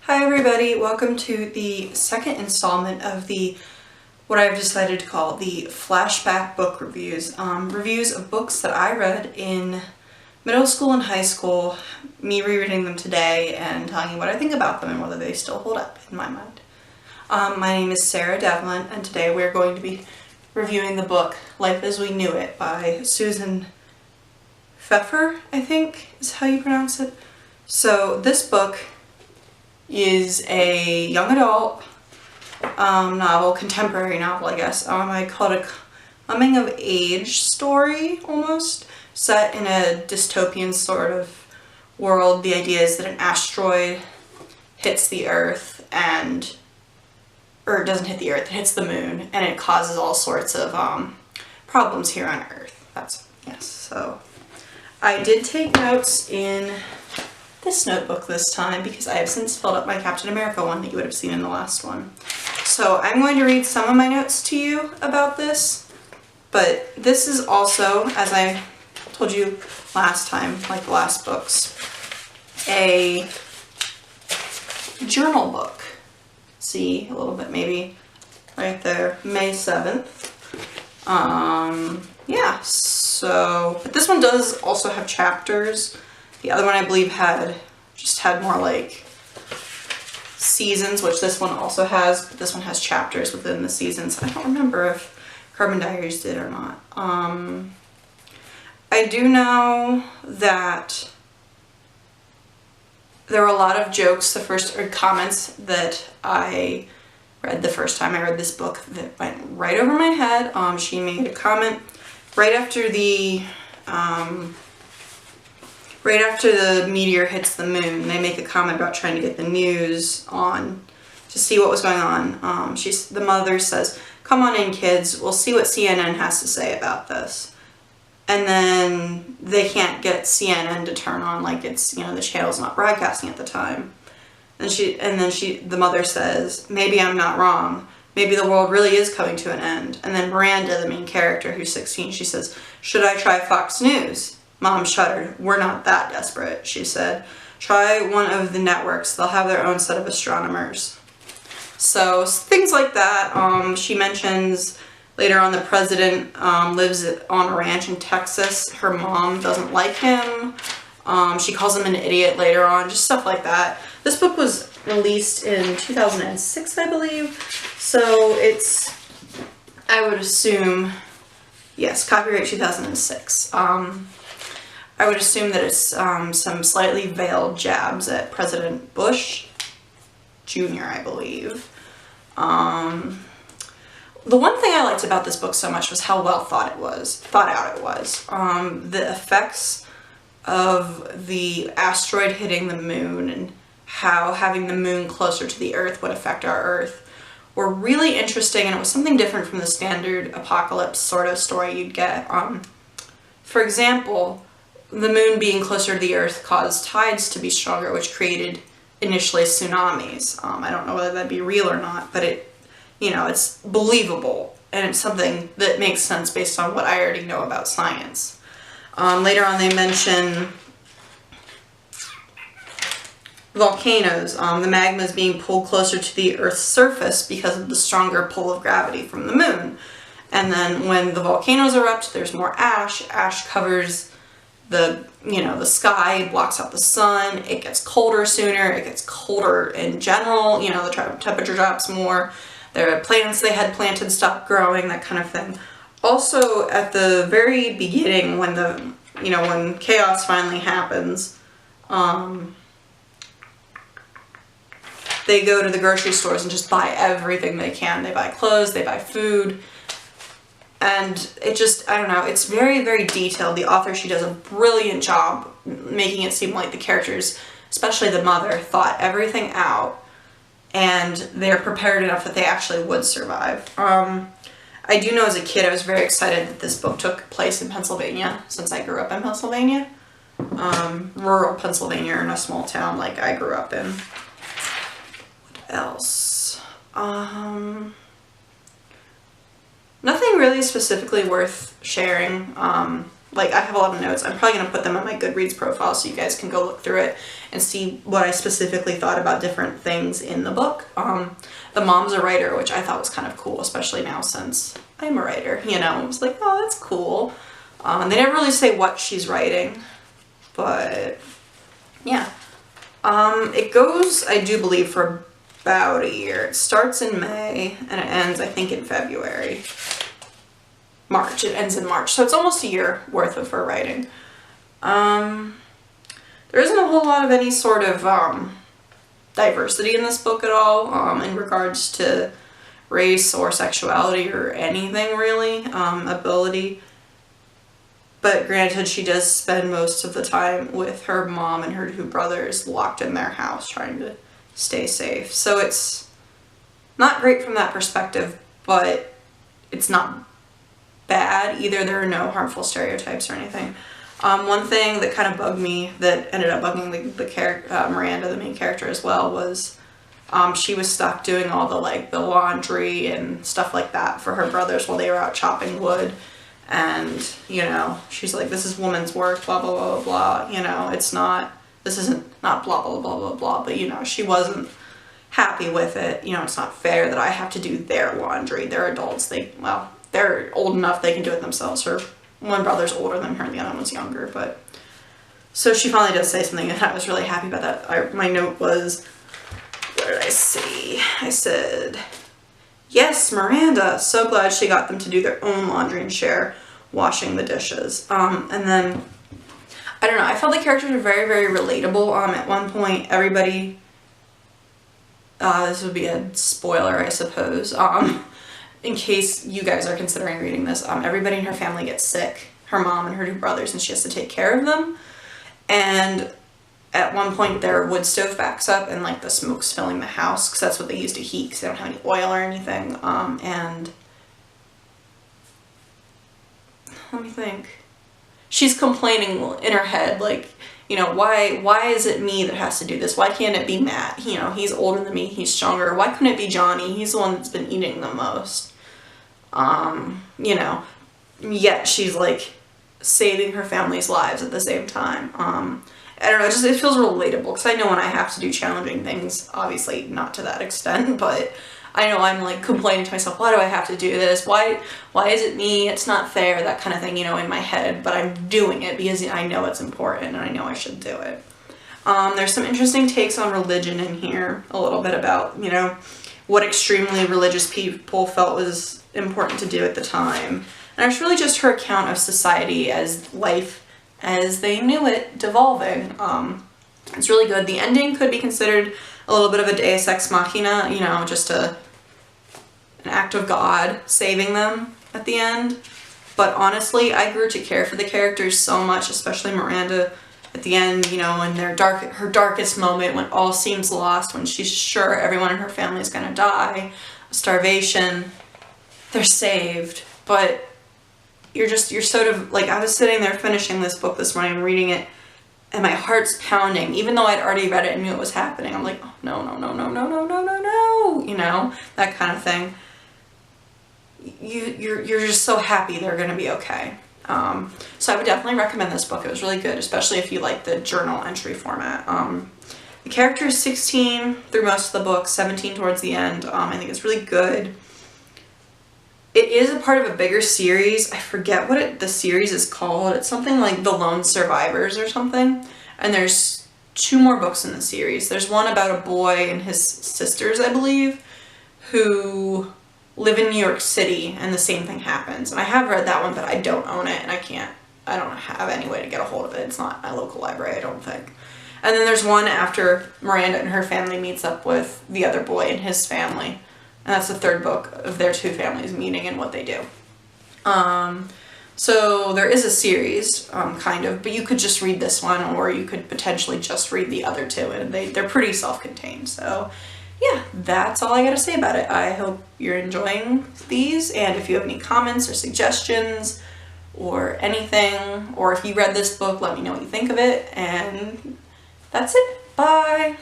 Hi everybody, welcome to the second installment of what I've decided to call the Flashback book reviews. Reviews of books that I read in middle school and high school, me rereading them today and telling you what I think about them and whether they still hold up in my mind. My name is Sarah Devlin and today we're going to be reviewing the book Life as We Knew It by Susan Pfeffer, I think is how you pronounce it. So this book is a young adult novel, contemporary novel, I guess. I call it a coming of age story, almost, set in a dystopian sort of world. The idea is that an asteroid hits the Earth or it doesn't hit the Earth, it hits the moon, and it causes all sorts of problems here on Earth. Yes, so I did take notes in this notebook this time because I have since filled up my Captain America one that you would have seen in the last one. So I'm going to read some of my notes to you about this, but this is also, as I told you last time, like the last books, a journal book. See, a little bit maybe right there, May 7th. Yeah, so, but this one does also have chapters. The other one I believe had more like seasons, which this one also has, but this one has chapters within the seasons. I don't remember if Carbon Diaries did or not. I do know that there were a lot of jokes, comments that I read the first time I read this book that went right over my head. She made a comment right after the meteor hits the moon. They make a comment about trying to get the news on to see what was going on. The mother says, "Come on in, kids. We'll see what CNN has to say about this." And then they can't get CNN to turn on, like it's, the channel's not broadcasting at the time. And the mother says, "Maybe I'm not wrong. Maybe the world really is coming to an end." And then Miranda, the main character, who's 16, she says, "Should I try Fox News?" Mom shuddered. "We're not that desperate," she said. "Try one of the networks. They'll have their own set of astronomers." So things like that. She mentions later on the president lives on a ranch in Texas. Her mom doesn't like him. She calls him an idiot later on. Just stuff like that. This book was released in 2006, I believe. So it's, I would assume, yes, copyright 2006. I would assume that it's some slightly veiled jabs at President Bush Jr., I believe. The one thing I liked about this book so much was how well thought out it was. The effects of the asteroid hitting the moon and how having the moon closer to the Earth would affect our Earth were really interesting, and it was something different from the standard apocalypse sort of story you'd get. For example, the moon being closer to the Earth caused tides to be stronger, which created initially tsunamis. I don't know whether that'd be real or not, but it's believable, and it's something that makes sense based on what I already know about science. Later on they mention volcanoes. The magma is being pulled closer to the Earth's surface because of the stronger pull of gravity from the moon. And then when the volcanoes erupt, there's more ash. Ash covers the sky, blocks out the sun. It gets colder sooner. It gets colder in general. The temperature drops more. Their plants they had planted stop growing, that kind of thing. Also, at the very beginning, when chaos finally happens, they go to the grocery stores and just buy everything they can. They buy clothes, they buy food. And it just, I don't know, it's very, very detailed. The author, she does a brilliant job making it seem like the characters, especially the mother, thought everything out and they're prepared enough that they actually would survive. I do know as a kid I was very excited that this book took place in Pennsylvania, since I grew up in Pennsylvania. Rural Pennsylvania, in a small town like I grew up in. What else? Nothing really specifically worth sharing. like, I have a lot of notes. I'm probably going to put them on my Goodreads profile so you guys can go look through it and see what I specifically thought about different things in the book. The mom's a writer, which I thought was kind of cool, especially now since I'm a writer, you know. I was like, oh, that's cool. They never really say what she's writing, but yeah. It goes, I do believe, for about a year. It starts in May and it ends, I think, in February. March. It ends in March. So it's almost a year worth of her writing. There isn't a whole lot of any sort of diversity in this book at all in regards to race or sexuality or anything really, ability. But granted, she does spend most of the time with her mom and her two brothers locked in their house trying to stay safe. So it's not great from that perspective, but it's not bad either. There are no harmful stereotypes or anything. One thing that kind of bugged me, that ended up bugging the character, Miranda, the main character as well, was she was stuck doing all the laundry and stuff like that for her brothers while they were out chopping wood. And, you know, she's like, this is woman's work, blah, blah, blah, blah, blah. You know, it's not, this isn't, not blah, blah, blah, blah, blah. But, you know, she wasn't happy with it. You know, it's not fair that I have to do their laundry. They're adults. They're old enough, they can do it themselves. Her one brother's older than her and the other one's younger. But, so she finally does say something, and I was really happy about that. My note was, what did I say? I said, yes, Miranda, so glad she got them to do their own laundry and share washing the dishes. And then, I don't know, I felt the characters were very, very relatable. At one point, everybody, this would be a spoiler, I suppose, in case you guys are considering reading this, everybody in her family gets sick, her mom and her two brothers, and she has to take care of them. And at one point their wood stove backs up and like the smoke's filling the house because that's what they use to heat because they don't have any oil or anything. And let me think. She's complaining in her head like, you know, why is it me that has to do this? Why can't it be Matt? You know, he's older than me, he's stronger. Why couldn't it be Johnny? He's the one that's been eating the most. You know, yet she's like saving her family's lives at the same time. I don't know, it feels relatable because I know when I have to do challenging things, obviously not to that extent, but I know I'm like complaining to myself, why do I have to do this? Why is it me? It's not fair, that kind of thing, you know, in my head, but I'm doing it because I know it's important and I know I should do it. There's some interesting takes on religion in here, a little bit about, you know, what extremely religious people felt was important to do at the time. And it's really just her account of society as life as they knew it devolving. It's really good. The ending could be considered a little bit of a deus ex machina, you know, just an act of God saving them at the end. But honestly, I grew to care for the characters so much, especially Miranda at the end, you know, in her darkest moment when all seems lost, when she's sure everyone in her family is gonna die, starvation, they're saved. But you're sort of like, I was sitting there finishing this book this morning and reading it, and my heart's pounding, even though I'd already read it and knew it was happening. I'm like, oh, no, no, no, no, no, no, no, no, no, you know, that kind of thing. You're just so happy they're gonna be okay. So I would definitely recommend this book. It was really good, especially if you like the journal entry format. The character is 16 through most of the book, 17 towards the end. I think it's really good. It is a part of a bigger series. I forget what the series is called. It's something like The Lone Survivors or something. And there's 2 more books in the series. There's one about a boy and his sisters, I believe, who live in New York City and the same thing happens. And I have read that one, but I don't own it and I don't have any way to get a hold of it. It's not my local library, I don't think. And then there's one after Miranda and her family meets up with the other boy and his family. And that's the 3rd book of their 2 families meeting and what they do. So there is a series, kind of, but you could just read this one or you could potentially just read the other 2, and they're pretty self-contained. So yeah, that's all I gotta say about it. I hope you're enjoying these, and if you have any comments or suggestions or anything, or if you read this book, let me know what you think of it, and that's it. Bye!